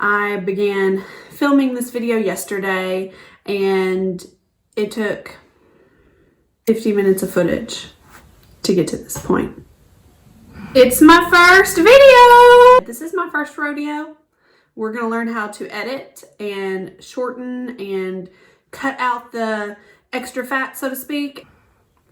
I began filming this video yesterday and it took 50 minutes of footage to get to this point. It's my first video! This is my first rodeo. We're gonna learn how to edit and shorten and cut out the extra fat, so to speak.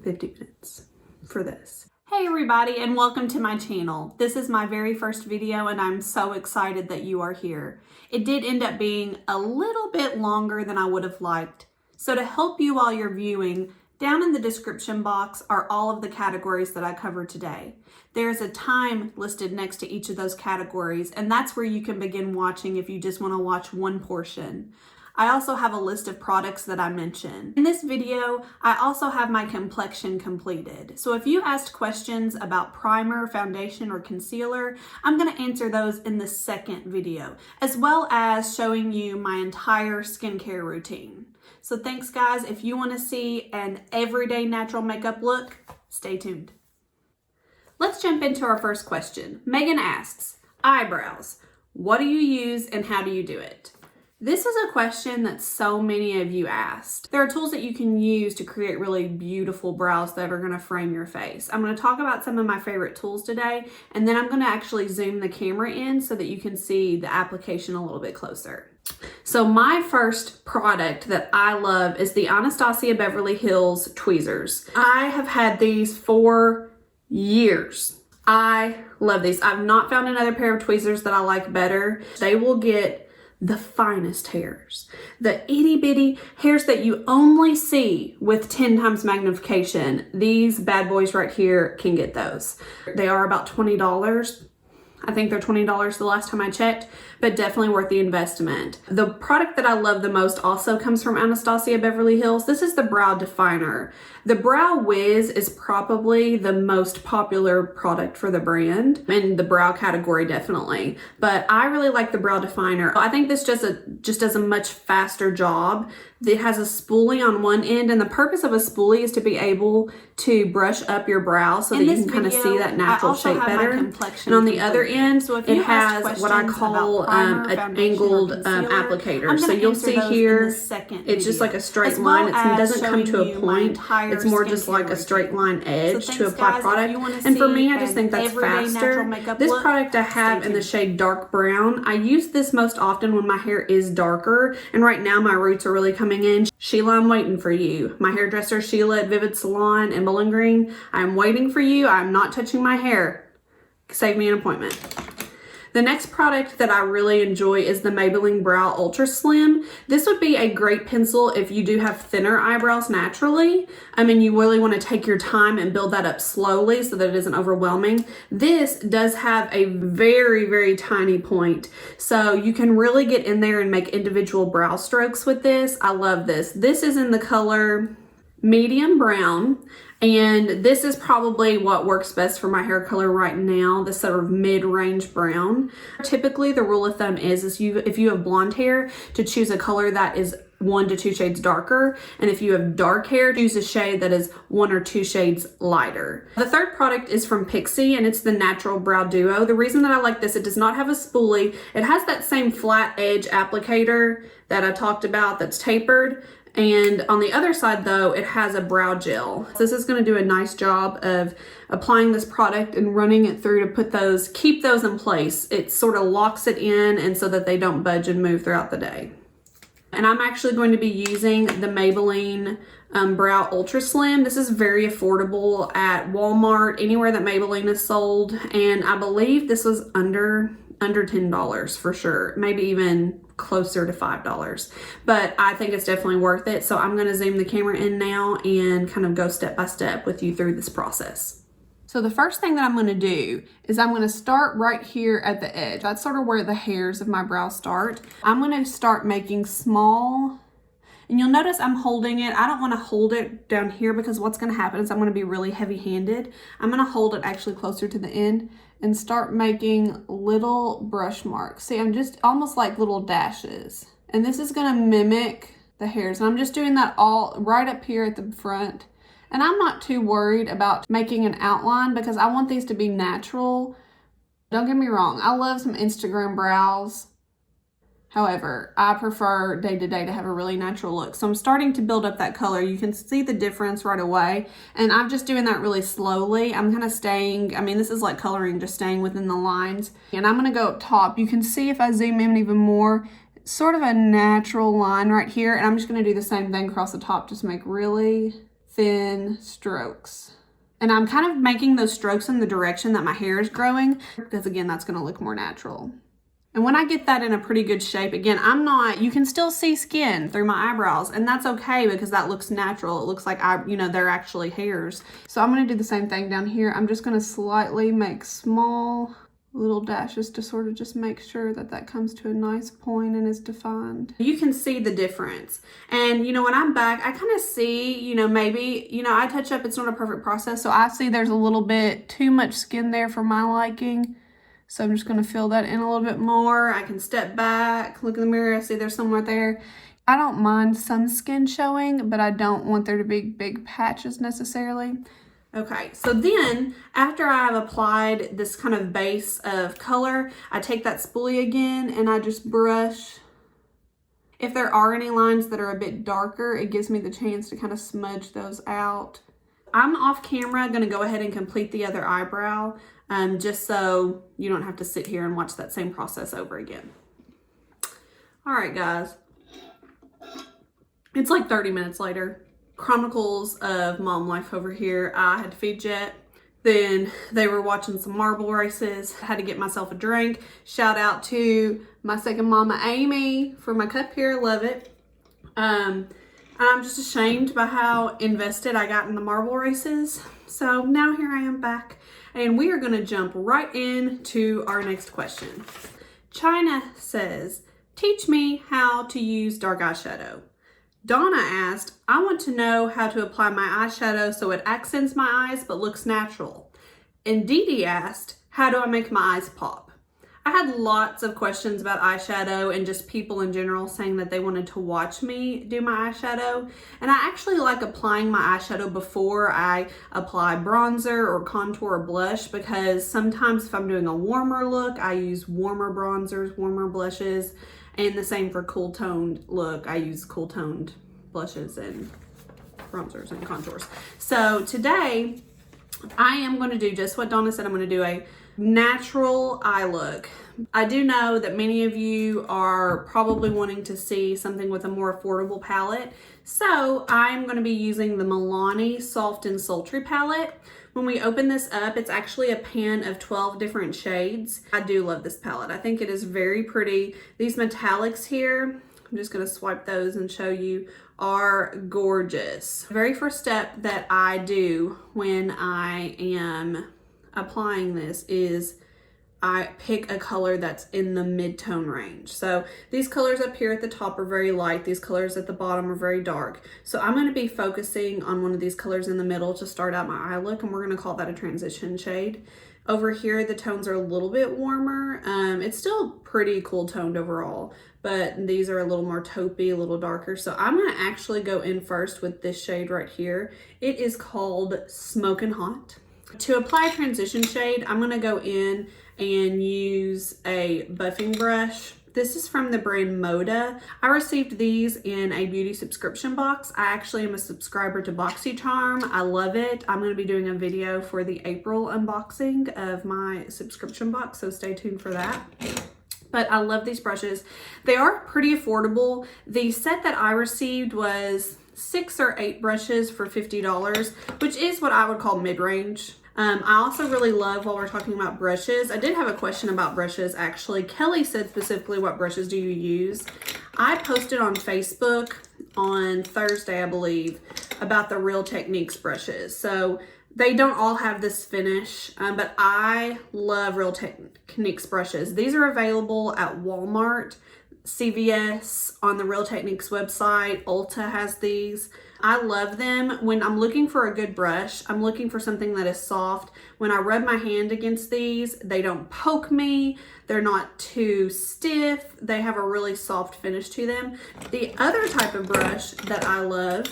50 minutes for this. Hey everybody, and welcome to my channel. This is my very first video and I'm so excited that you are here. It did end up being a little bit longer than I would have liked. So to help you while you're viewing, down in the description box are all of the categories that I covered today. There's a time listed next to each of those categories, and that's where you can begin watching if you just want to watch one portion. I also have a list of products that I mentioned. In this video, I also have my complexion completed. So if you asked questions about primer, foundation, or concealer, I'm going to answer those in the second video, as well as showing you my entire skincare routine. So thanks guys. If you want to see an everyday natural makeup look, stay tuned. Let's jump into our first question. Megan asks, eyebrows, what do you use and how do you do it? This is a question that so many of you asked. There are tools that you can use to create really beautiful brows that are going to frame your face. I'm going to talk about some of my favorite tools today, and then I'm going to actually zoom the camera in so that you can see the application a little bit closer. So my first product that I love is the Anastasia Beverly Hills tweezers. I have had these for years. I love these. I've not found another pair of tweezers that I like better. They will get the finest hairs, the itty bitty hairs that you only see with 10 times magnification. These bad boys right here can get those. They are about $20. I think they're $20 the last time I checked, but definitely worth the investment. The product that I love the most also comes from Anastasia Beverly Hills. This is the Brow Definer. The Brow Wiz is probably the most popular product for the brand, in the brow category definitely, but I really like the Brow Definer. I think this just does a much faster job. It has a spoolie on one end, and the purpose of a spoolie is to be able to brush up your brow so that you can kind of see that natural shape better. And on the other end, so it has what I call an angled applicator. So you'll see here, it's just like a straight line. It doesn't come to a point. It's more just like a straight line edge to apply product. And for me, I just think that's faster. This product I have in the shade dark brown. I use this most often when my hair is darker, and right now my roots are really coming in. Sheila, I'm waiting for you. My hairdresser Sheila at Vivid Salon in Bowling Green, I'm waiting for you. I'm not touching my hair. Save me an appointment. The next product that I really enjoy is the Maybelline Brow Ultra Slim. This would be a great pencil if you do have thinner eyebrows naturally. I mean, you really want to take your time and build that up slowly so that it isn't overwhelming. This does have a very, very tiny point, so you can really get in there and make individual brow strokes with this. I love this. This is in the color medium brown, and this is probably what works best for my hair color right now, this sort of mid-range brown. Typically the rule of thumb is if you have blonde hair, to choose a color that is 1 to 2 shades darker, and if you have dark hair, choose a shade that is 1 or 2 shades lighter. The third product is from Pixi, and it's the Natural Brow Duo. The reason that I like this, it does not have a spoolie. It has that same flat edge applicator that I talked about that's tapered, and on the other side though, it has a brow gel. This is going to do a nice job of applying this product and running it through to keep those in place. It sort of locks it in, and so that they don't budge and move throughout the day. And I'm actually going to be using the Maybelline Brow Ultra Slim. This is very affordable at Walmart, anywhere that Maybelline is sold, and I believe this was under $10 for sure, maybe even closer to $5, but I think it's definitely worth it. So I'm going to zoom the camera in now and kind of go step by step with you through this process. So the first thing that I'm going to do is I'm going to start right here at the edge. That's sort of where the hairs of my brow start. I'm going to start making small, and you'll notice I'm holding it. I don't want to hold it down here because what's going to happen is I'm going to be really heavy-handed. I'm going to hold it actually closer to the end and start making little brush marks. See, I'm just almost like little dashes. And this is going to mimic the hairs. And I'm just doing that all right up here at the front. And I'm not too worried about making an outline because I want these to be natural. Don't get me wrong, I love some Instagram brows, However, I prefer day to day to have a really natural look. So I'm starting to build up that color. You can see the difference right away. And I'm just doing that really slowly. I'm kind of staying, I mean, this is like coloring, just staying within the lines. And I'm going to go up top. You can see if I zoom in even more, sort of a natural line right here. And I'm just going to do the same thing across the top, just make really thin strokes. And I'm kind of making those strokes in the direction that my hair is growing, because again, that's going to look more natural. And when I get that in a pretty good shape, again, you can still see skin through my eyebrows, and that's okay because that looks natural. It looks like they're actually hairs. So I'm going to do the same thing down here. I'm just going to slightly make small little dashes to sort of just make sure that that comes to a nice point and is defined. You can see the difference. And, when I'm back, I kind of see, maybe, I touch up. It's not a perfect process. So I see there's a little bit too much skin there for my liking. So I'm just going to fill that in a little bit more. I can step back, look in the mirror, I see there's some right there. I don't mind some skin showing, but I don't want there to be big patches necessarily. Okay, so then after I've applied this kind of base of color, I take that spoolie again and I just brush. If there are any lines that are a bit darker, it gives me the chance to kind of smudge those out. I'm off camera going to go ahead and complete the other eyebrow. Just so you don't have to sit here and watch that same process over again. All right, guys. It's like 30 minutes later. Chronicles of mom life over here. I had to feed Jet. Then they were watching some marble races. I had to get myself a drink. Shout out to my second mama, Amy, for my cup here. Love it. I'm just ashamed by how invested I got in the marble races. So now here I am back. And we are going to jump right into our next question. China says, teach me how to use dark eyeshadow. Donna asked, I want to know how to apply my eyeshadow so it accents my eyes but looks natural. And Dee Dee asked, how do I make my eyes pop? I had lots of questions about eyeshadow and just people in general saying that they wanted to watch me do my eyeshadow. And I actually like applying my eyeshadow before I apply bronzer or contour or blush, because sometimes if I'm doing a warmer look, I use warmer bronzers, warmer blushes, and the same for cool toned look. I use cool toned blushes and bronzers and contours. So today I am going to do just what Donna said. I'm going to do a natural eye look. I do know that many of you are probably wanting to see something with a more affordable palette. So I'm going to be using the Milani Soft and Sultry palette. When we open this up, it's actually a pan of 12 different shades. I do love this palette. I think it is very pretty. These metallics here, I'm just going to swipe those and show you, are gorgeous. The very first step that I do when I am applying this is I pick a color that's in the mid-tone range. So these colors up here at the top are very light. These colors at the bottom are very dark. So I'm going to be focusing on one of these colors in the middle to start out my eye look, and we're going to call that a transition shade. Over here, the tones are a little bit warmer. It's still pretty cool toned overall, but these are a little more taupey, a little darker. So I'm going to actually go in first with this shade right here. It is called Smokin' Hot. To apply a transition shade, I'm going to go in and use a buffing brush. This is from the brand Moda. I received these in a beauty subscription box. I actually am a subscriber to BoxyCharm. I love it. I'm going to be doing a video for the April unboxing of my subscription box, so stay tuned for that. But I love these brushes. They are pretty affordable. The set that I received was 6 or 8 brushes for $50, which is what I would call mid-range. I also really love, while we're talking about brushes, I did have a question about brushes actually. Kelly said specifically, what brushes do you use? I posted on Facebook on Thursday, I believe, about the Real Techniques brushes. So they don't all have this finish, but I love Real Techniques brushes. These are available at Walmart, CVS, on the Real Techniques website. Ulta has these. I love them. When I'm looking for a good brush, I'm looking for something that is soft. When I rub my hand against these, they don't poke me. They're not too stiff. They have a really soft finish to them. The other type of brush that I love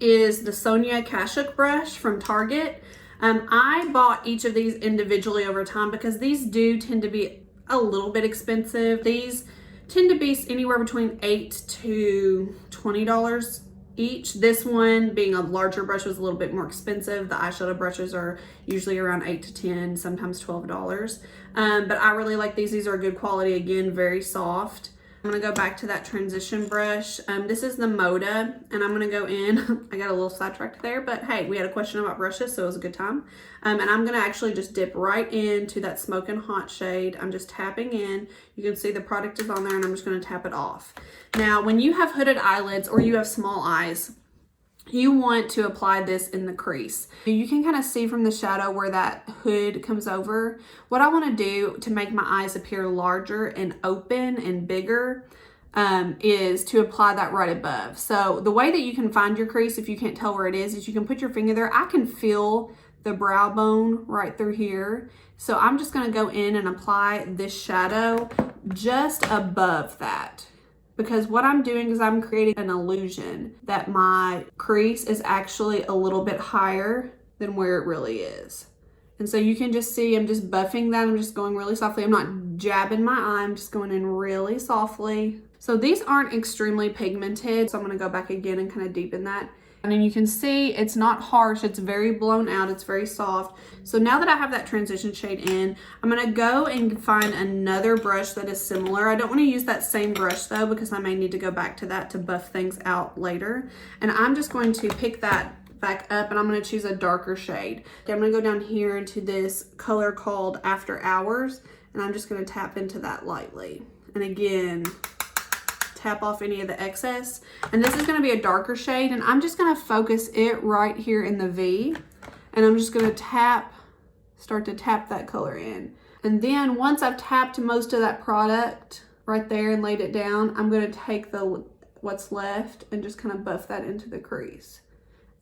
is the Sonia Kashuk brush from Target. I bought each of these individually over time because these do tend to be a little bit expensive. These tend to be anywhere between $8 to $20 each. This one, being a larger brush, was a little bit more expensive. The eyeshadow brushes are usually around $8 to $10, sometimes $12. But I really like these. These are good quality. Again, very soft. I'm gonna go back to that transition brush. This is the Moda, and I'm gonna go in. I got a little sidetracked there, but hey, we had a question about brushes, so it was a good time. And I'm gonna actually just dip right into that Smoking Hot shade. I'm just tapping in. You can see the product is on there, and I'm just gonna tap it off. Now, when you have hooded eyelids or you have small eyes, you want to apply this in the crease. You can kind of see from the shadow where that hood comes over. What I want to do to make my eyes appear larger and open and bigger is to apply that right above. So the way that you can find your crease, if you can't tell where it is you can put your finger there. I can feel the brow bone right through here. So I'm just going to go in and apply this shadow just above that. Because what I'm doing is I'm creating an illusion that my crease is actually a little bit higher than where it really is. And so you can just see I'm just buffing that. I'm just going really softly. I'm not jabbing my eye. I'm just going in really softly. So these aren't extremely pigmented. So I'm going to go back again and kind of deepen that. And then you can see it's not harsh. It's very blown out. It's very soft. So now that I have that transition shade in, I'm going to go and find another brush that is similar. I don't want to use that same brush though, because I may need to go back to that to buff things out later. And I'm just going to pick that back up, and I'm going to choose a darker shade. Okay, I'm going to go down here into this color called After Hours, and I'm just going to tap into that lightly. And again, tap off any of the excess. And this is going to be a darker shade, and I'm just going to focus it right here in the V, and I'm just going to start to tap that color in. And then once I've tapped most of that product right there and laid it down, I'm going to take what's left and just kind of buff that into the crease.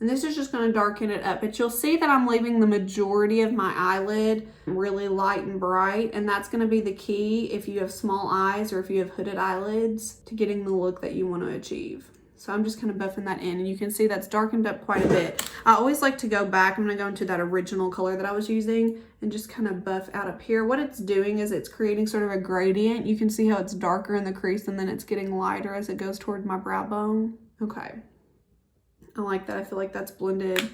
And this is just going to darken it up. But you'll see that I'm leaving the majority of my eyelid really light and bright. And that's going to be the key if you have small eyes or if you have hooded eyelids to getting the look that you want to achieve. So I'm just kind of buffing that in. And you can see that's darkened up quite a bit. I always like to go back. I'm going to go into that original color that I was using and just kind of buff out up here. What it's doing is it's creating sort of a gradient. You can see how it's darker in the crease and then it's getting lighter as it goes toward my brow bone. Okay. I like that. I feel like that's blended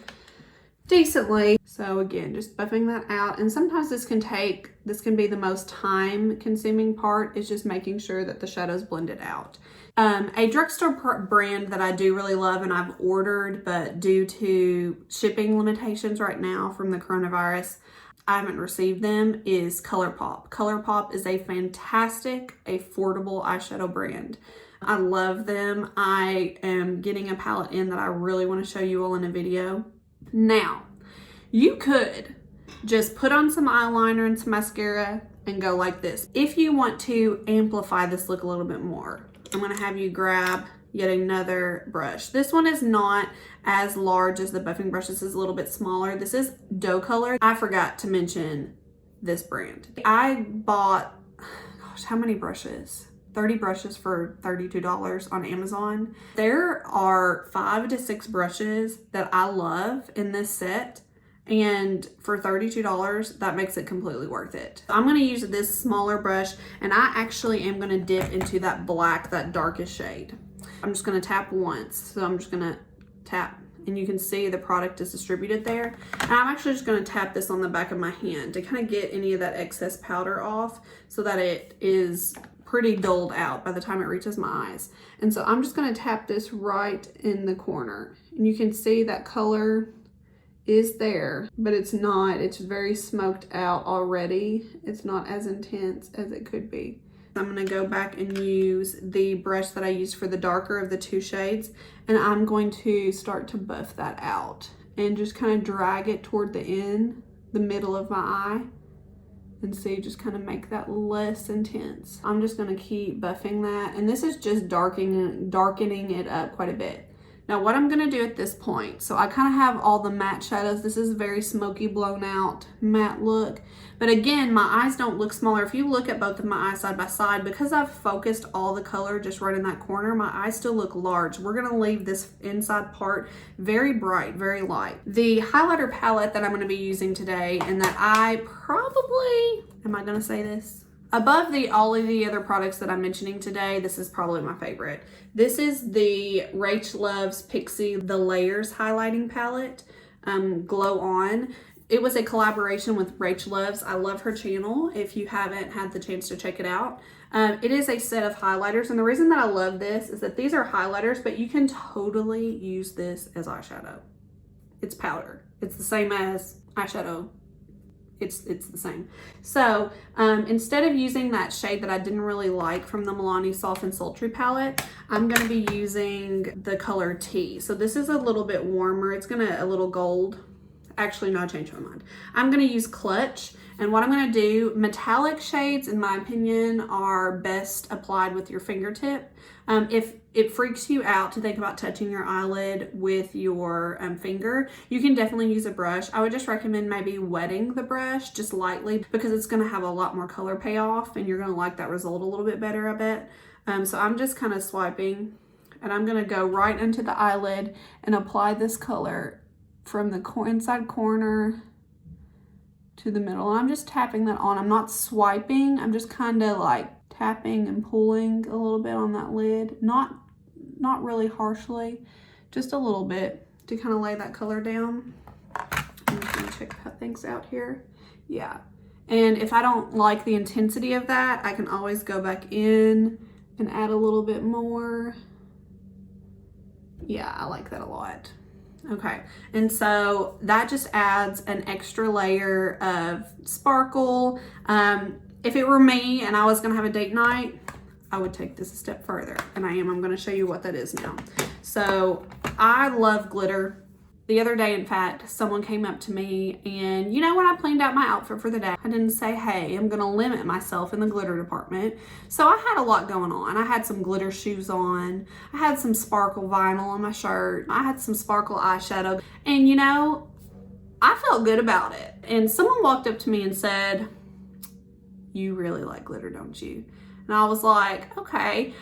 decently. So again, just buffing that out. And sometimes this can be the most time consuming part, is just making sure that the shadow's blended out. A drugstore brand that I do really love and I've ordered, but due to shipping limitations right now from the coronavirus, I haven't received them, is ColourPop. ColourPop is a fantastic, affordable eyeshadow brand. I love them. I am getting a palette in that I really want to show you all in a video. Now, you could just put on some eyeliner and some mascara and go like this. If you want to amplify this look a little bit more, I'm going to have you grab yet another brush. This one is not as large as the buffing brush. This is a little bit smaller. This is Docolor. I forgot to mention this brand. I bought, gosh, how many brushes? 30 brushes for $32 on Amazon. There are 5 to 6 brushes that I love in this set, and for $32, that makes it completely worth it. I'm going to use this smaller brush, and I actually am going to dip into that black, that darkest shade. I'm just going to tap once. So I'm just going to tap, and you can see the product is distributed there. And I'm actually just going to tap this on the back of my hand to kind of get any of that excess powder off so that it is pretty dulled out by the time it reaches my eyes. And so I'm just going to tap this right in the corner. And you can see that color is there, but it's not. It's very smoked out already. It's not as intense as it could be. I'm going to go back and use the brush that I used for the darker of the 2 shades, and I'm going to start to buff that out and just kind of drag it toward the end, the middle of my eye, and see, just kind of make that less intense. I'm just going to keep buffing that, and this is just darkening it up quite a bit. Now what I'm going to do at this point, so I kind of have all the matte shadows. This is a very smoky, blown out matte look. But again, my eyes don't look smaller. If you look at both of my eyes side by side, because I've focused all the color just right in that corner, my eyes still look large. We're going to leave this inside part very bright, very light. The highlighter palette that I'm going to be using today, and that I probably, am I going to say this? Above all of the other products that I'm mentioning today, this is probably my favorite. This is the Rach Loves Pixi The Layers Highlighting Palette, Glow On. It was a collaboration with Rach Loves. I love her channel if you haven't had the chance to check it out. It is a set of highlighters, and the reason that I love this is that these are highlighters, but you can totally use this as eyeshadow. It's powder. It's the same as eyeshadow. It's the same. So instead of using that shade that I didn't really like from the Milani Soft and Sultry palette, I'm going to be using the color T. So this is a little bit warmer. It's a little gold. Actually, no, I changed my mind. I'm going to use Clutch. And what I'm going to do, metallic shades, in my opinion, are best applied with your fingertip. If it freaks you out to think about touching your eyelid with your finger, you can definitely use a brush. I would just recommend maybe wetting the brush just lightly because it's going to have a lot more color payoff and you're going to like that result a little bit better, I bet. So I'm just kind of swiping and I'm going to go right into the eyelid and apply this color from the inside corner to the middle. And I'm just tapping that on. I'm not swiping. I'm just kind of like tapping and pulling a little bit on that lid. Not really harshly, just a little bit to kind of lay that color down. I'm just gonna check things out here. Yeah. And if I don't like the intensity of that, I can always go back in and add a little bit more. Yeah, I like that a lot. Okay, and so that just adds an extra layer of sparkle. If it were me and I was gonna have a date night, I would take this a step further, and I'm gonna show you what that is now. So I love glitter. The other day, in fact, someone came up to me and when I planned out my outfit for the day, I didn't say, hey, I'm gonna limit myself in the glitter department. So I had a lot going on. I had some glitter shoes on. I had some sparkle vinyl on my shirt. I had some sparkle eyeshadow. And I felt good about it. And someone walked up to me and said, you really like glitter, don't you? And I was like, okay,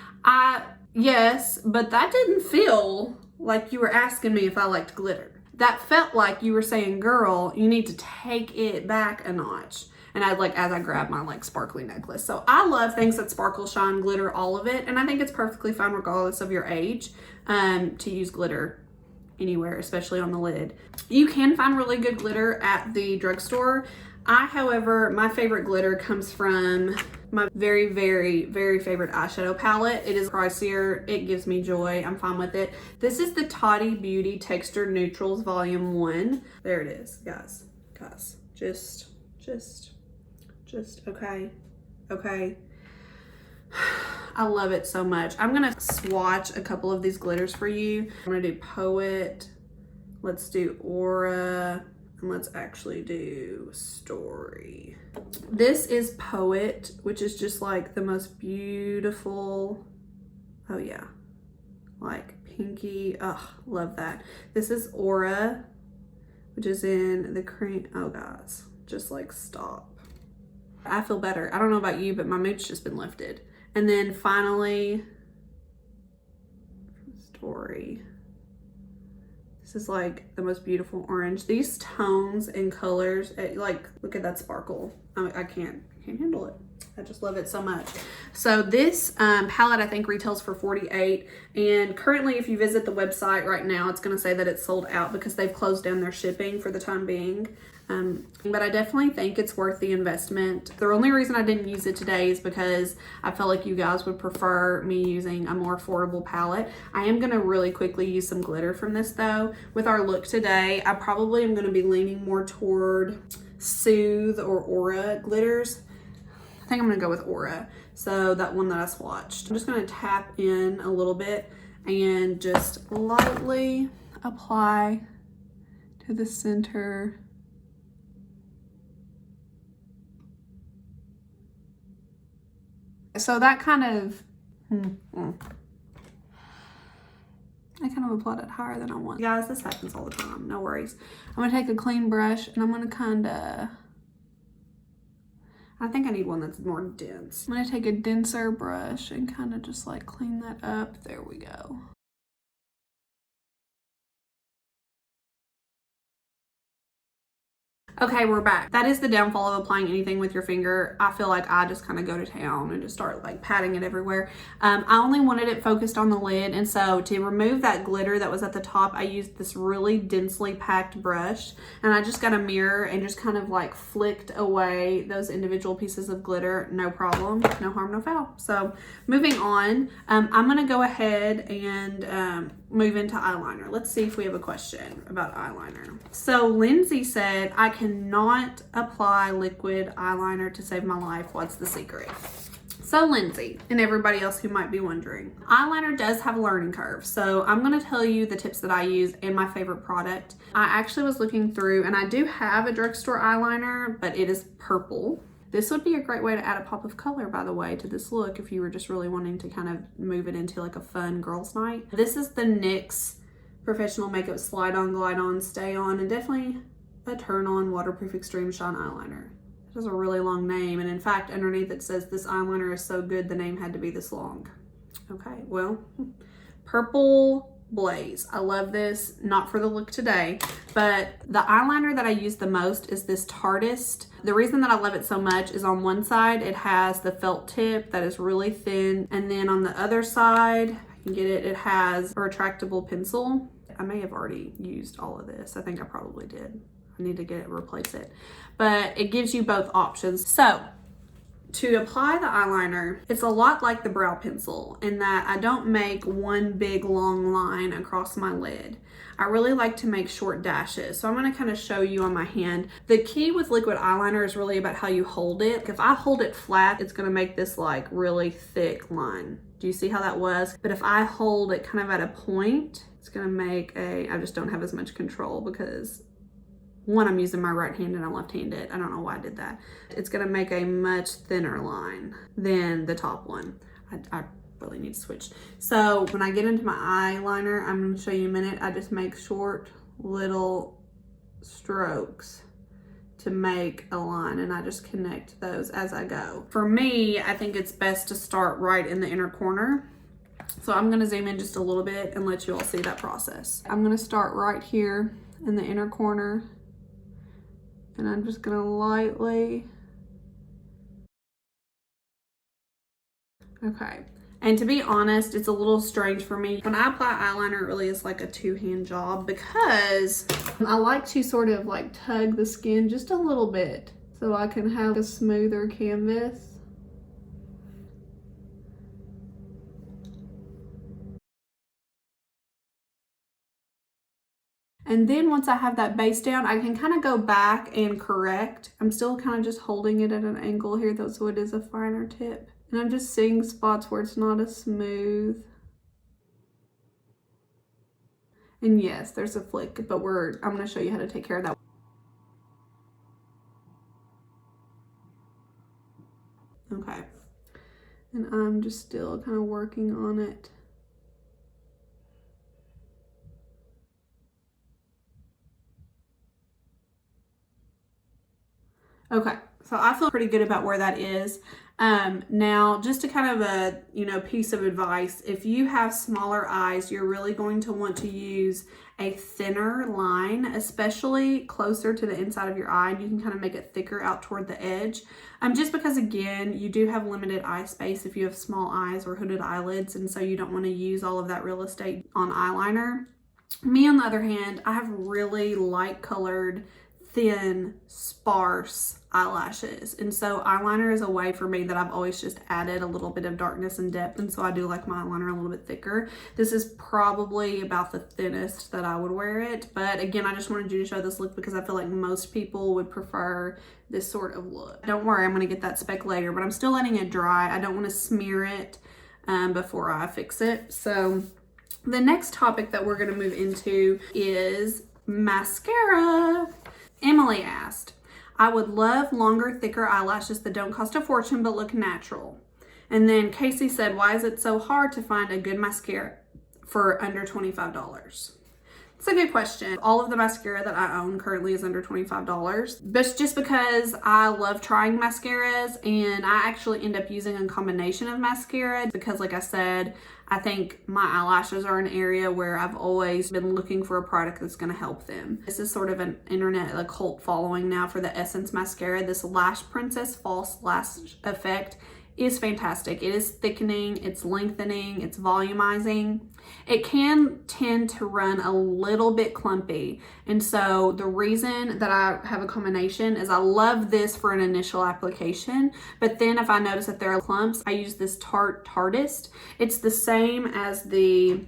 yes, but that didn't feel like you were asking me if I liked glitter. That felt like you were saying, girl, you need to take it back a notch. And as I grabbed my sparkly necklace. So I love things that sparkle, shine, glitter, all of it. And I think it's perfectly fine regardless of your age to use glitter anywhere, especially on the lid. You can find really good glitter at the drugstore. However, my favorite glitter comes from my very, very, very favorite eyeshadow palette. It is pricier. It gives me joy. I'm fine with it. This is the Tati Beauty Textured Neutrals Volume 1. There it is, guys. Just, okay. I love it so much. I'm gonna swatch a couple of these glitters for you. I'm gonna do Poet. Let's do Aura. And let's actually do Story. This is Poet, which is just the most beautiful, oh yeah, pinky, love that. This is Aura, which is in the cream, oh guys, just stop. I feel better. I don't know about you, but my mood's just been lifted. And then finally, Story. This is the most beautiful orange. These tones and colors, look at that sparkle. I can't handle it. I just love it so much. So this palette I think retails for $48, and currently if you visit the website right now, it's gonna say that it's sold out because they've closed down their shipping for the time being. But I definitely think it's worth the investment. The only reason I didn't use it today is because I felt like you guys would prefer me using a more affordable palette. I am gonna really quickly use some glitter from this though. With our look today, I probably am gonna be leaning more toward Soothe or Aura glitters. I think I'm gonna go with Aura. So that one that I swatched. I'm just gonna tap in a little bit and just lightly apply to the center. So that kind of, I kind of applied it higher than I want. Guys, this happens all the time, no worries. I'm gonna take a clean brush and I'm gonna I think I need one that's more dense. I'm gonna take a denser brush and kind of just clean that up. There we go. Okay, we're back. That is the downfall of applying anything with your finger. I feel like I just kind of go to town and just start like patting it everywhere. I only wanted it focused on the lid, and so to remove that glitter that was at the top, I used this really densely packed brush, and I just got a mirror and just kind of like flicked away those individual pieces of glitter. No problem, no harm, no foul. So moving on, I'm gonna go ahead and move into eyeliner. Let's see if we have a question about eyeliner. So Lindsay said, I cannot apply liquid eyeliner to save my life. What's the secret? So Lindsay, and everybody else who might be wondering, eyeliner does have a learning curve. So I'm gonna tell you the tips that I use and my favorite product. I actually was looking through, and I do have a drugstore eyeliner, but it is purple. This would be a great way to add a pop of color, by the way, to this look if you were just really wanting to kind of move it into like a fun girls' night. This is the NYX Professional Makeup Slide On, Glide On, Stay On, and definitely a Turn On Waterproof Extreme Shine Eyeliner. It has a really long name, and in fact, underneath it says, this eyeliner is so good the name had to be this long. Okay, well, Purple Blaze. I love this, not for the look today, but the eyeliner that I use the most is this Tarteist. The reason that I love it so much is on one side, it has the felt tip that is really thin, and then on the other side, if I can get it, it has a retractable pencil. I may have already used all of this. I think I probably did. I need to replace it, but it gives you both options. So to apply the eyeliner, it's a lot like the brow pencil in that I don't make one big long line across my lid. I really like to make short dashes. So I'm gonna kind of show you on my hand. The key with liquid eyeliner is really about how you hold it. If I hold it flat, it's gonna make this like really thick line. Do you see how that was? But if I hold it kind of at a point, it's gonna make I just don't have as much control because one, I'm using my right hand and I'm left-handed. I don't know why I did that. It's gonna make a much thinner line than the top one. I really need to switch. So when I get into my eyeliner, I'm gonna show you in a minute, I just make short little strokes to make a line, and I just connect those as I go. For me, I think it's best to start right in the inner corner. So I'm gonna zoom in just a little bit and let you all see that process. I'm gonna start right here in the inner corner, and I'm just gonna lightly, okay. And to be honest, it's a little strange for me. When I apply eyeliner, it really is like a two-hand job because I like to sort of like tug the skin just a little bit so I can have a smoother canvas. And then once I have that base down, I can kind of go back and correct. I'm still kind of just holding it at an angle here, though, so it is a finer tip. And I'm just seeing spots where it's not as smooth. And yes, there's a flick, but I'm gonna show you how to take care of that. Okay. And I'm just still kind of working on it. Okay, so I feel pretty good about where that is. Now, just a kind of a, piece of advice, if you have smaller eyes, you're really going to want to use a thinner line, especially closer to the inside of your eye, and you can kind of make it thicker out toward the edge. Just because, again, you do have limited eye space if you have small eyes or hooded eyelids, and so you don't want to use all of that real estate on eyeliner. Me, on the other hand, I have really light colored, thin, sparse eyelashes, and so eyeliner is a way for me that I've always just added a little bit of darkness and depth, and so I do like my eyeliner a little bit thicker. This is probably about the thinnest that I would wear it, but again, I just wanted you to show this look because I feel like most people would prefer this sort of look. Don't worry, I'm going to get that speck later, but I'm still letting it dry. I don't want to smear it before I fix it. So the next topic that we're going to move into is mascara. Emily asked, I would love longer, thicker eyelashes that don't cost a fortune but look natural. And then Casey said, why is it so hard to find a good mascara for under $25? It's a good question. All of the mascara that I own currently is under $25. But just because I love trying mascaras, and I actually end up using a combination of mascara because, like I said, I think my eyelashes are an area where I've always been looking for a product that's going to help them. This is sort of an internet, a cult following now for the Essence mascara. This Lash Princess False Lash Effect is fantastic. It is thickening, it's lengthening, it's volumizing. It can tend to run a little bit clumpy. And so the reason that I have a combination is I love this for an initial application. But then if I notice that there are clumps, I use this Tarteist. It's the same as the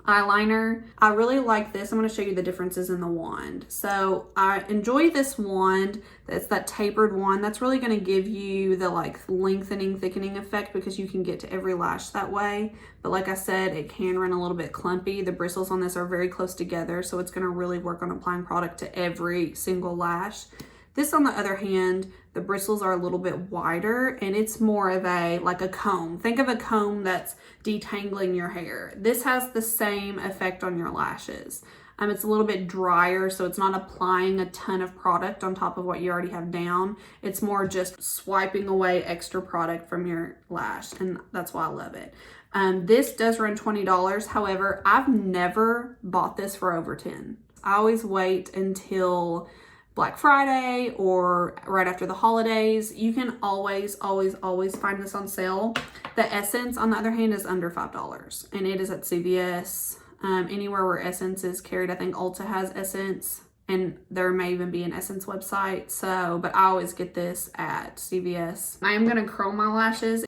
eyeliner. I really like this. I'm going to show you the differences in the wand. So I enjoy this wand. That's that tapered one. That's really going to give you the like lengthening, thickening effect because you can get to every lash that way. But like I said, it can run a little bit clumpy. The bristles on this are very close together, so it's going to really work on applying product to every single lash. This, on the other hand, the bristles are a little bit wider and it's more of like a comb. Think of a comb that's detangling your hair. This has the same effect on your lashes. It's a little bit drier, so it's not applying a ton of product on top of what you already have down. It's more just swiping away extra product from your lash, and that's why I love it. This does run $20. However, I've never bought this for over $10. I always wait until Black Friday or right after the holidays. You can always find this on sale. The Essence, on the other hand, is under $5, and it is at CVS. Anywhere where Essence is carried. I think Ulta has Essence, and there may even be an Essence website. So, but I always get this at CVS. I am gonna curl my lashes.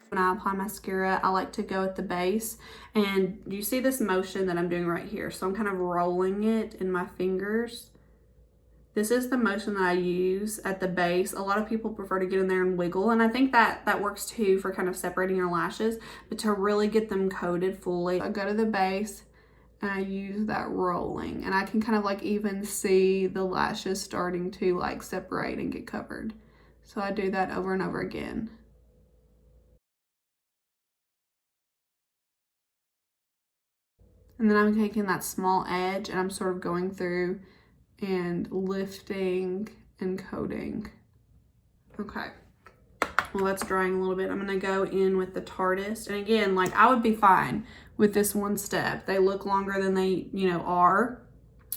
When I apply mascara, I like to go at the base, and you see this motion that I'm doing right here. So I'm kind of rolling it in my fingers. This is the motion that I use at the base. A lot of people prefer to get in there and wiggle, and I think that works too for kind of separating your lashes, but to really get them coated fully, I go to the base and I use that rolling, and I can kind of like even see the lashes starting to like separate and get covered. So I do that over and over again. And then I'm taking that small edge and I'm sort of going through and lifting and coating. Okay, well, that's drying a little bit. I'm gonna go in with the Tarteist. And again, like, I would be fine with this one step. They look longer than they, are.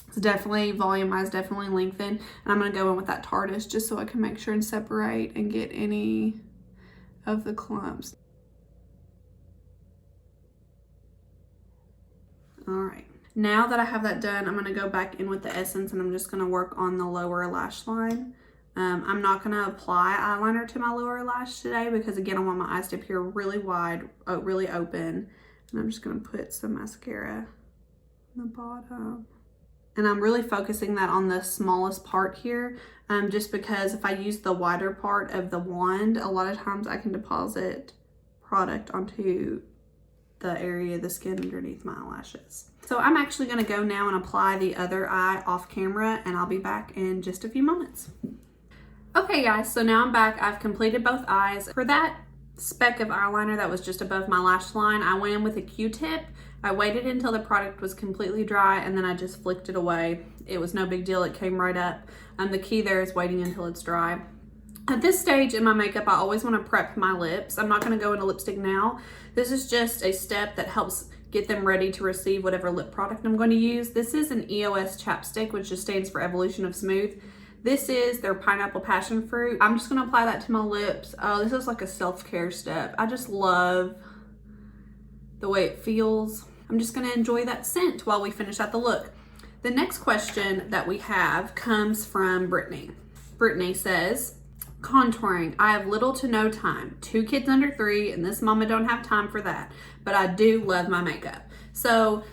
It's definitely volumized, definitely lengthened. And I'm gonna go in with that Tarteist just so I can make sure and separate and get any of the clumps. All right. Now that I have that done, I'm going to go back in with the Essence, and I'm just going to work on the lower lash line. I'm not going to apply eyeliner to my lower lash today because, again, I want my eyes to appear really wide, really open. And I'm just going to put some mascara on the bottom. And I'm really focusing that on the smallest part here, just because if I use the wider part of the wand, a lot of times I can deposit product onto the area of the skin underneath my eyelashes. So I'm actually going to go now and apply the other eye off camera, and I'll be back in just a few moments. Okay guys, so now I'm back. I've completed both eyes. For that speck of eyeliner that was just above my lash line, I went in with a Q-tip. I waited until the product was completely dry, and then I just flicked it away. It was no big deal. It came right up. The key there is waiting until it's dry. At this stage in my makeup, I always want to prep my lips. I'm not going to go into lipstick now. This is just a step that helps get them ready to receive whatever lip product I'm going to use. This is an EOS chapstick, which just stands for Evolution of Smooth. This is their Pineapple Passion Fruit. I'm just going to apply that to my lips. Oh, this is like a self-care step. I just love the way it feels. I'm just going to enjoy that scent while we finish out the look. The next question that we have comes from Brittany. Brittany says, contouring. I have little to no time. 2 kids under 3, and this mama don't have time for that. But I do love my makeup. So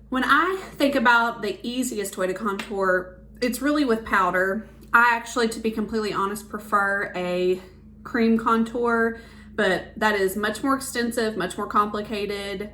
when I think about the easiest way to contour, it's really with powder. I actually, to be completely honest, prefer a cream contour, but that is much more extensive, much more complicated.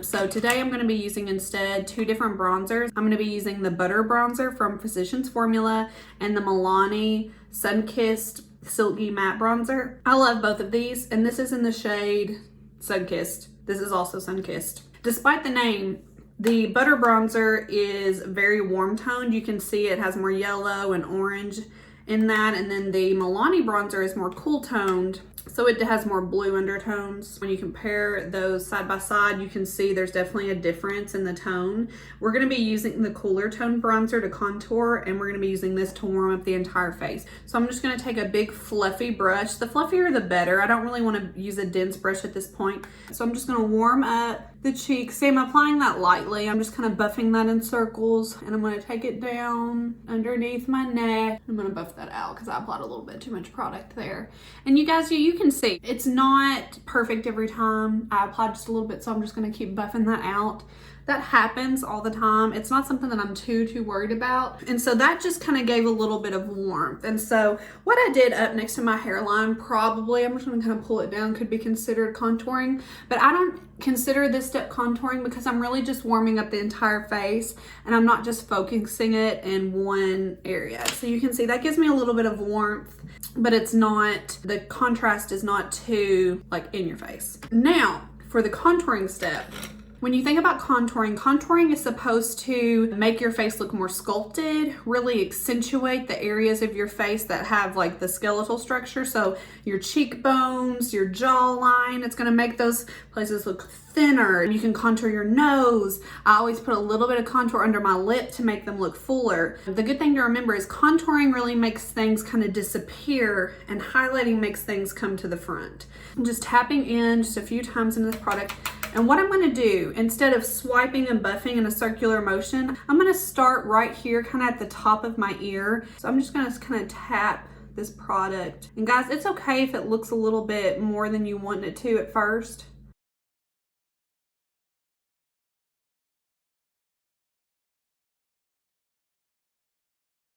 So today I'm going to be using instead 2 different bronzers. I'm going to be using the Butter Bronzer from Physicians Formula and the Milani Sunkissed Silky Matte Bronzer. I love both of these, and this is in the shade Sunkissed. This is also Sunkissed. Despite the name, the Butter Bronzer is very warm toned. You can see it has more yellow and orange in that. And then the Milani bronzer is more cool toned. So it has more blue undertones. When you compare those side by side, you can see there's definitely a difference in the tone. We're gonna be using the cooler tone bronzer to contour, and we're gonna be using this to warm up the entire face. So I'm just gonna take a big fluffy brush. The fluffier the better. I don't really wanna use a dense brush at this point. So I'm just gonna warm up the cheeks. See, I'm applying that lightly. I'm just kind of buffing that in circles, and I'm gonna take it down underneath my neck. I'm gonna buff that out because I applied a little bit too much product there. And you guys, you can see it's not perfect every time. I applied just a little bit, so I'm just gonna keep buffing that out. That happens all the time. It's not something that I'm too worried about. And so that just kind of gave a little bit of warmth. And so what I did up next to my hairline, probably, I'm just gonna kind of pull it down, could be considered contouring, but I don't consider this step contouring because I'm really just warming up the entire face, and I'm not just focusing it in one area. So you can see that gives me a little bit of warmth, but it's not, the contrast is not too like in your face. Now for the contouring step. When you think about contouring, contouring is supposed to make your face look more sculpted, really accentuate the areas of your face that have like the skeletal structure. So your cheekbones, your jawline, it's gonna make those places look thinner. You can contour your nose. I always put a little bit of contour under my lip to make them look fuller. The good thing to remember is contouring really makes things kind of disappear, and highlighting makes things come to the front. I'm just tapping in just a few times into this product. And what I'm gonna do, instead of swiping and buffing in a circular motion, I'm gonna start right here, kind of at the top of my ear. So I'm just gonna kind of tap this product. And guys, it's okay if it looks a little bit more than you want it to at first.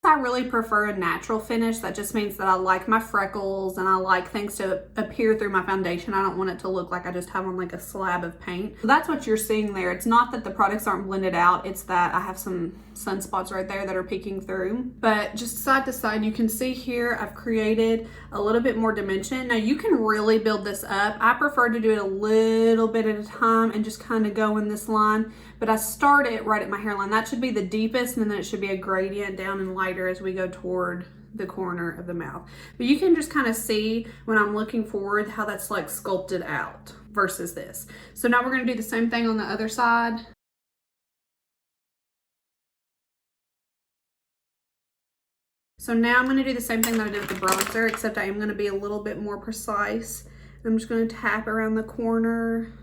I really prefer a natural finish. That just means that I like my freckles and I like things to appear through my foundation. I don't want it to look like I just have on like a slab of paint. So that's what you're seeing there. It's not that the products aren't blended out, it's that I have some sunspots right there that are peeking through. But just side to side, you can see here I've created a little bit more dimension. Now you can really build this up. I prefer to do it a little bit at a time and just kind of go in this line, but I start it right at my hairline. That should be the deepest, and then it should be a gradient down and lighter as we go toward the corner of the mouth. But you can just kind of see when I'm looking forward how that's like sculpted out versus this. So now we're going to do the same thing on the other side. So now I'm going to do the same thing that I did with the bronzer, except I am going to be a little bit more precise. I'm just going to tap around the corner.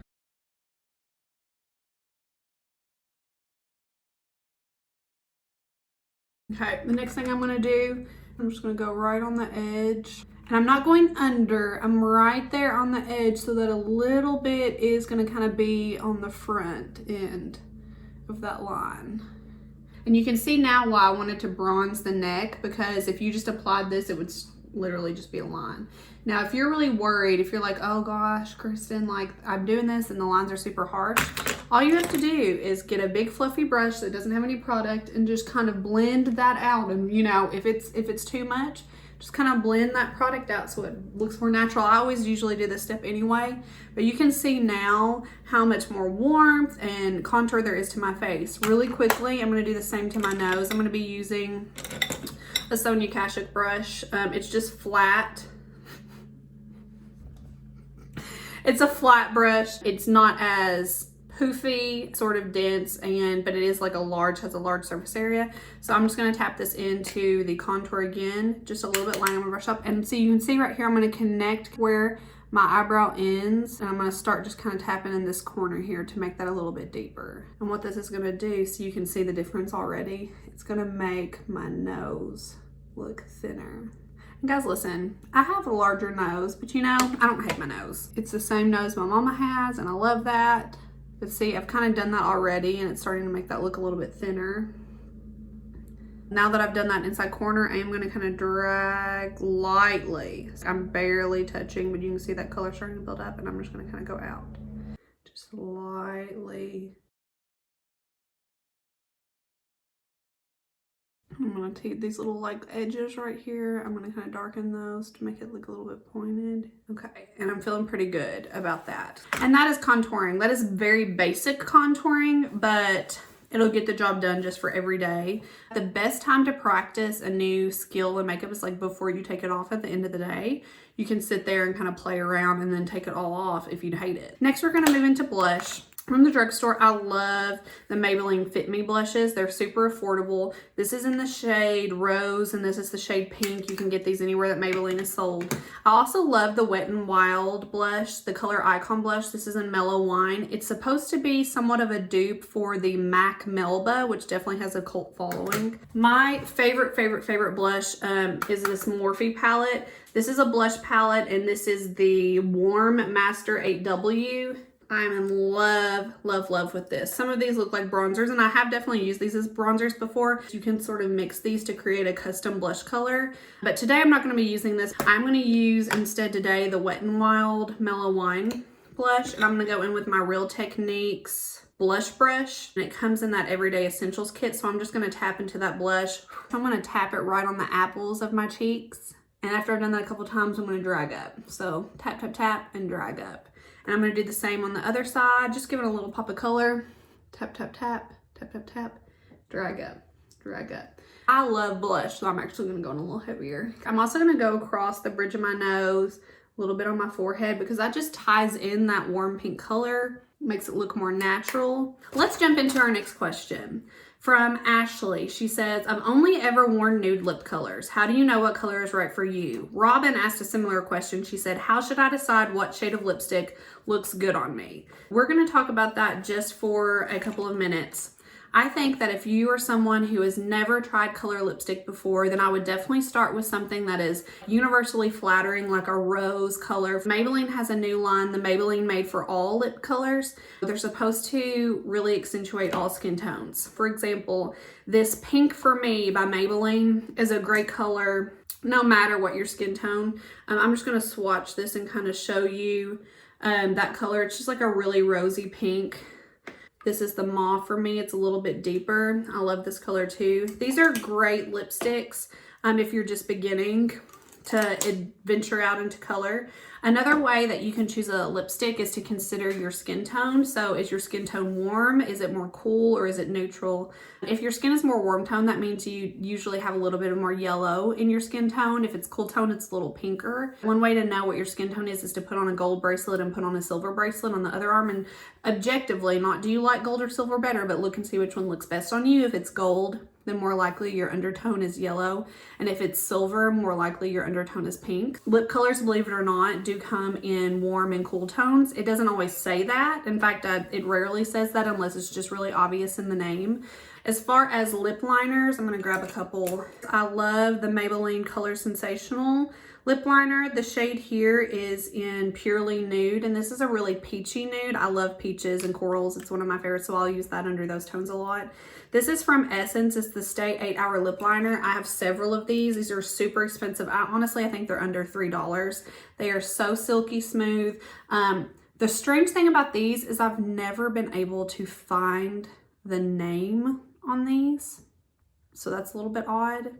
Okay, the next thing I'm gonna do, I'm just gonna go right on the edge. And I'm not going under, I'm right there on the edge so that a little bit is gonna kind of be on the front end of that line. And you can see now why I wanted to bronze the neck, because if you just applied this, it would literally just be a line. Now, if you're really worried, if you're like, oh gosh, Kristen, like I'm doing this and the lines are super harsh, all you have to do is get a big fluffy brush that doesn't have any product and just kind of blend that out. And you know, if it's too much, just kind of blend that product out so it looks more natural. I always usually do this step anyway, but you can see now how much more warmth and contour there is to my face. Really quickly, I'm gonna do the same to my nose. I'm gonna be using a Sonia Kashuk brush. It's just flat. It's a flat brush. It's not as poofy, sort of dense, but it is like has a large surface area. So I'm just gonna tap this into the contour again, just a little bit, lining my brush up. And so you can see right here, I'm gonna connect where my eyebrow ends, and I'm gonna start just kind of tapping in this corner here to make that a little bit deeper. And what this is gonna do, so you can see the difference already, it's gonna make my nose look thinner. And guys, listen, I have a larger nose, but you know, I don't hate my nose. It's the same nose my mama has, and I love that. But see, I've kind of done that already, and it's starting to make that look a little bit thinner. Now that I've done that inside corner, I am going to kind of drag lightly. I'm barely touching, but you can see that color starting to build up, and I'm just going to kind of go out. Just lightly. I'm going to take these little like edges right here. I'm going to kind of darken those to make it look a little bit pointed. Okay, and I'm feeling pretty good about that. And that is contouring. That is very basic contouring, but it'll get the job done just for every day. The best time to practice a new skill in makeup is like before you take it off at the end of the day. You can sit there and kind of play around and then take it all off if you'd hate it. Next, we're going to move into blush. From the drugstore, I love the Maybelline Fit Me blushes. They're super affordable. This is in the shade Rose, and this is the shade Pink. You can get these anywhere that Maybelline is sold. I also love the Wet n Wild blush, the color Icon blush. This is in Mellow Wine. It's supposed to be somewhat of a dupe for the MAC Melba, which definitely has a cult following. My favorite blush is this Morphe palette. This is a blush palette, and this is the Warm Master 8W. I'm in love with this. Some of these look like bronzers, and I have definitely used these as bronzers before. You can sort of mix these to create a custom blush color. But today I'm not going to be using this. I'm going to use instead today the Wet n Wild Mellow Wine blush, and I'm going to go in with my Real Techniques blush brush, and it comes in that Everyday Essentials kit. So I'm just going to tap into that blush. I'm going to tap it right on the apples of my cheeks. And after I've done that a couple times, I'm going to drag up. So tap, tap, tap, and drag up. And I'm going to do the same on the other side. Just give it a little pop of color. Tap, tap, tap, tap, tap, tap. Drag up, drag up. I love blush, so I'm actually going to go in a little heavier. I'm also going to go across the bridge of my nose, a little bit on my forehead, because that just ties in that warm pink color. Makes it look more natural. Let's jump into our next question. From Ashley, she says, I've only ever worn nude lip colors. How do you know what color is right for you? Robin asked a similar question. She said, how should I decide what shade of lipstick looks good on me? We're going to talk about that just for a couple of minutes. I think that if you are someone who has never tried color lipstick before, then I would definitely start with something that is universally flattering, like a rose color. Maybelline has a new line, the Maybelline Made for All lip colors. They're supposed to really accentuate all skin tones. For example, this Pink for Me by Maybelline is a great color no matter what your skin tone. I'm just going to swatch this and kind of show you that color. It's just like a really rosy pink. This is the Mauve for Me. It's a little bit deeper. I love this color too. These are great lipsticks if you're just beginning to venture out into color. Another way that you can choose a lipstick is to consider your skin tone. So is your skin tone warm? Is it more cool, or is it neutral? If your skin is more warm tone, that means you usually have a little bit of more yellow in your skin tone. If it's cool tone, it's a little pinker. One way to know what your skin tone is to put on a gold bracelet and put on a silver bracelet on the other arm. And objectively, not do you like gold or silver better, but look and see which one looks best on you. If it's gold, then more likely your undertone is yellow. And if it's silver, more likely your undertone is pink. Lip colors, believe it or not, do come in warm and cool tones. It doesn't always say that. In fact, it rarely says that unless it's just really obvious in the name. As far as lip liners, I'm going to grab a couple. I love the Maybelline Color Sensational lip liner. The shade here is in Purely Nude, and this is a really peachy nude. I love peaches and corals. It's one of my favorites, so I'll use that under those tones a lot. This is from Essence. It's the Stay 8-Hour Lip Liner. I have several of these. These are super expensive. Honestly, I think they're under $3. They are so silky smooth. The strange thing about these is I've never been able to find the name on these, so that's a little bit odd.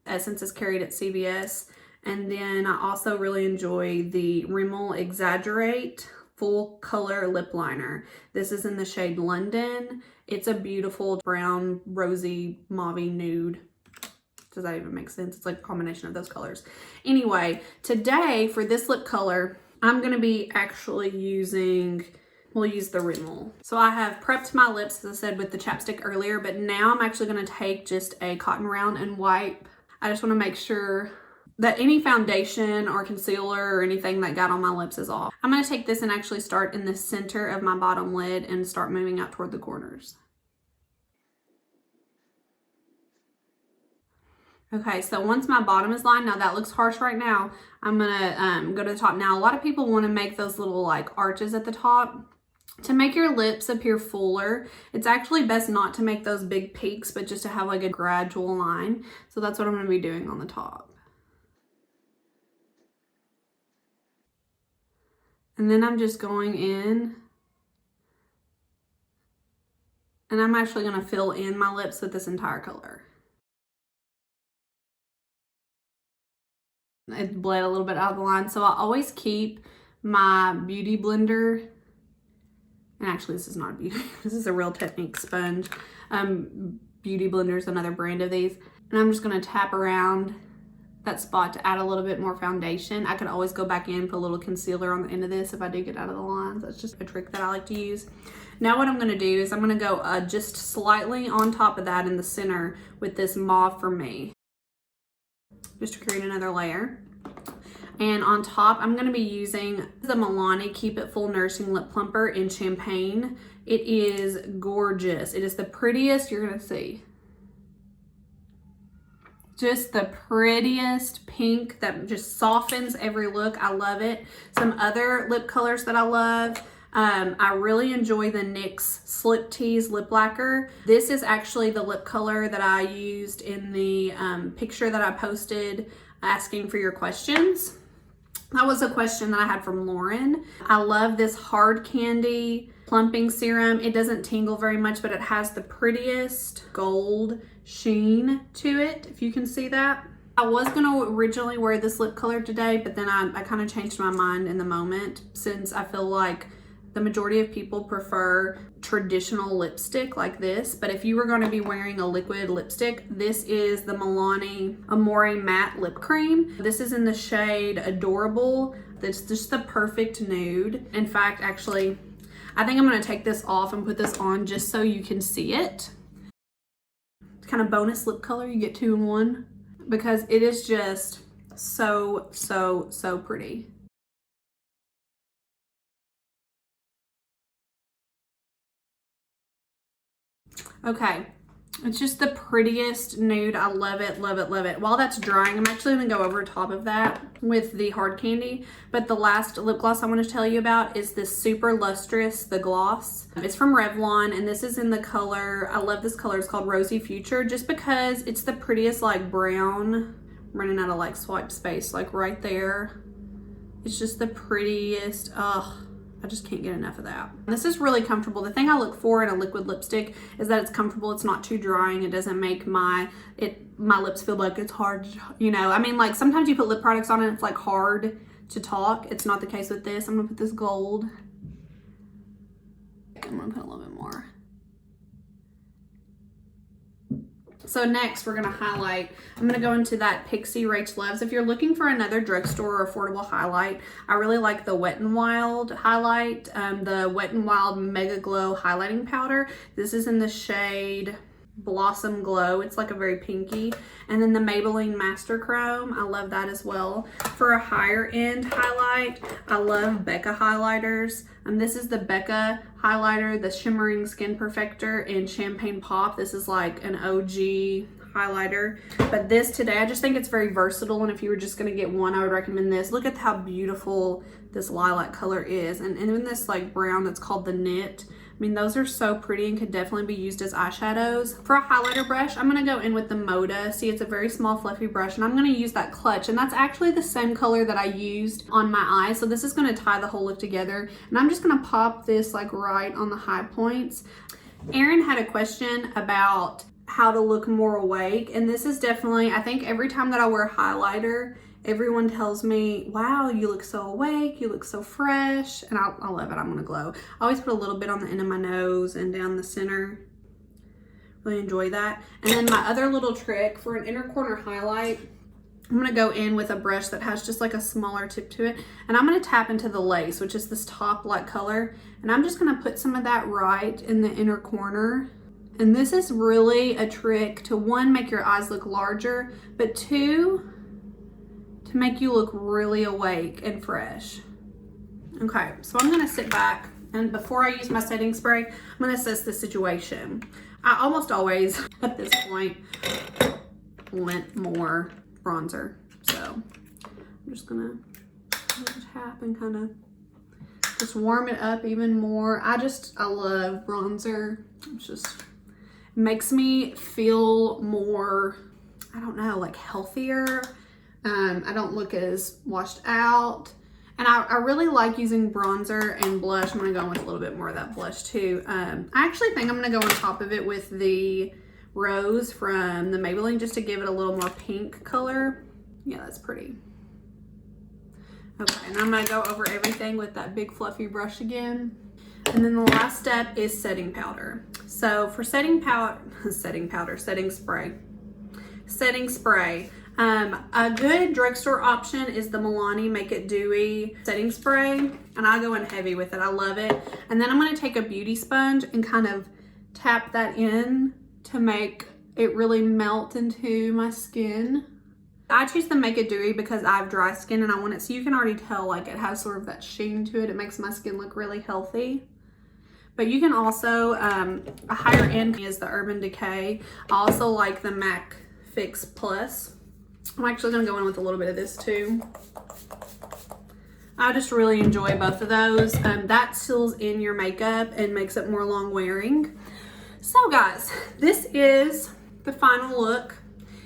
Essence is carried at CVS. And then I also really enjoy the Rimmel Exaggerate Full Color Lip Liner. This is in the shade London. It's a beautiful brown, rosy, mauve nude. Does that even make sense? It's like a combination of those colors. Anyway, today for this lip color, I'm going to be actually using... We'll use the Rimmel. So I have prepped my lips, as I said, with the chapstick earlier, but now I'm actually going to take just a cotton round and wipe. I just want to make sure that any foundation or concealer or anything that got on my lips is off. I'm going to take this and actually start in the center of my bottom lid and start moving out toward the corners. Okay, so once my bottom is lined, now that looks harsh right now, I'm going to go to the top. Now, a lot of people want to make those little like arches at the top. To make your lips appear fuller, it's actually best not to make those big peaks, but just to have like a gradual line. So that's what I'm going to be doing on the top. And then I'm just going in, and I'm actually going to fill in my lips with this entire color. it bled a little bit out of the line. So I always keep my beauty blender, and actually this is not a beauty, this is a Real Technique sponge. Beauty blender is another brand of these. And I'm just gonna tap around that spot to add a little bit more foundation. I could always go back in, put a little concealer on the end of this if I do get out of the lines. That's just a trick that I like to use. Now what I'm gonna do is I'm gonna go just slightly on top of that in the center with this Mauve for Me, just to create another layer. And on top, I'm gonna be using the Milani Keep It Full Nourishing Lip Plumper in Champagne. It is gorgeous. It is the prettiest you're gonna see. Just the prettiest pink that just softens every look. I love it. Some other lip colors that I love. I really enjoy the NYX Slip Tease Lip Lacquer. This is actually the lip color that I used in the picture that I posted asking for your questions. That was a question that I had from Lauren. I love this Hard Candy plumping serum. It doesn't tingle very much, but it has the prettiest gold sheen to it, if you can see that. I was gonna originally wear this lip color today, but then I kind of changed my mind in the moment, since I feel like the majority of people prefer traditional lipstick like this. But if you were going to be wearing a liquid lipstick, this is the Milani Amore Matte Lip Cream. This is in the shade Adorable. That's just the perfect nude. In fact, actually, I think I'm going to take this off and put this on just so you can see it. It's kind of bonus lip color. You get 2 in 1 because it is just so, so, so pretty. Okay, it's just the prettiest nude. I love it, love it, love it. While that's drying, I'm actually gonna go over top of that with the Hard Candy. But the last lip gloss I want to tell you about is this Super Lustrous, the gloss. It's from Revlon, and this is in the color, I love this color, it's called Rosy Future, just because it's the prettiest like brown. I'm running out of like swipe space, like right there. It's just the prettiest, ugh. I just can't get enough of that. This is really comfortable. The thing I look for in a liquid lipstick is that it's comfortable. It's not too drying. It doesn't make my lips feel like it's hard, you know. I mean, like sometimes you put lip products on and it's like hard to talk. It's not the case with this. I'm gonna put this gold. I'm gonna put a little bit more. So next we're gonna highlight. I'm gonna go into that Pixi Rach Loves. If you're looking for another drugstore or affordable highlight, I really like the Wet n Wild highlight, the Wet n Wild Mega Glow highlighting powder. This is in the shade Blossom Glow. It's like a very pinky. And then the Maybelline Master Chrome, I love that as well. For a higher end highlight, I love Becca highlighters. This is the Becca highlighter, the Shimmering Skin Perfector in Champagne Pop. This is like an OG highlighter. But this today, I just think it's very versatile, and if you were just gonna get one, I would recommend this. Look at how beautiful this lilac color is. And in this like brown that's called the Knit. I mean, those are so pretty and could definitely be used as eyeshadows. For a highlighter brush, I'm gonna go in with the Moda. See, it's a very small fluffy brush, and I'm gonna use that clutch, and that's actually the same color that I used on my eye. So this is gonna tie the whole look together, and I'm just gonna pop this like right on the high points. Erin had a question about how to look more awake, and this is definitely, I think every time that I wear highlighter, everyone tells me, wow, you look so awake, you look so fresh, and I love it. I'm gonna glow. I always put a little bit on the end of my nose and down the center. Really enjoy that. And then my other little trick for an inner corner highlight, I'm gonna go in with a brush that has just like a smaller tip to it, and I'm gonna tap into the lace, which is this top light color, and I'm just gonna put some of that right in the inner corner. And this is really a trick to, one, make your eyes look larger, but two, to make you look really awake and fresh. Okay, so I'm gonna sit back, and before I use my setting spray, I'm gonna assess the situation. I almost always, at this point, want more bronzer. So I'm just gonna tap and kind of just warm it up even more. I love bronzer. It's just, it makes me feel more, I don't know, like healthier. I don't look as washed out. And I really like using bronzer and blush. I'm gonna go in with a little bit more of that blush too. I actually think I'm gonna go on top of it with the Rose from the Maybelline, just to give it a little more pink color. Yeah, that's pretty. Okay, and I'm going to go over everything with that big fluffy brush again. And then the last step is setting powder. So for setting spray. A good drugstore option is the Milani Make It Dewy setting spray, and I go in heavy with it. I love it. And then I'm going to take a beauty sponge and kind of tap that in to make it really melt into my skin. I choose the Make It Dewy because I have dry skin and I want it, so you can already tell like it has sort of that sheen to it. It makes my skin look really healthy. But you can also, a higher end is the Urban Decay. I also like the MAC Fix Plus. I'm actually going to go in with a little bit of this too. I just really enjoy both of those. That seals in your makeup and makes it more long wearing. So guys, this is the final look.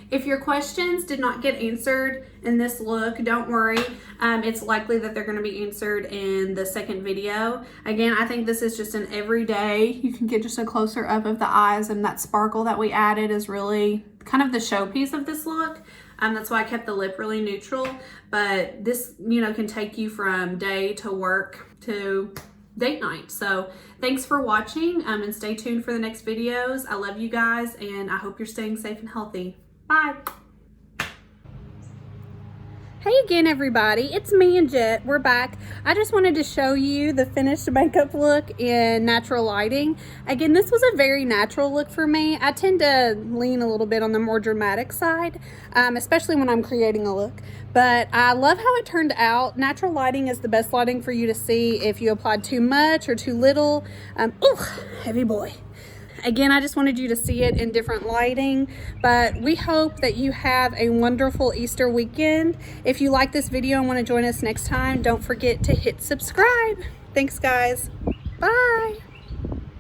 If your questions did not get answered in this look, don't worry. It's likely that they're going to be answered in the second video. Again, I think this is just an everyday. You can get just a closer up of the eyes, and that sparkle that we added is really kind of the showpiece of this look. That's why I kept the lip really neutral. But this, you know, can take you from day to work to date night. So thanks for watching, and stay tuned for the next videos. I love you guys, and I hope you're staying safe and healthy. Bye. Hey again, everybody. It's me and Jet. We're back. I just wanted to show you the finished makeup look in natural lighting. Again, this was a very natural look for me. I tend to lean a little bit on the more dramatic side, especially when I'm creating a look. But I love how it turned out. Natural lighting is the best lighting for you to see if you applied too much or too little. Ooh, heavy boy. Again, I just wanted you to see it in different lighting, but we hope that you have a wonderful Easter weekend. If you like this video and want to join us next time, don't forget to hit subscribe. Thanks, guys. Bye.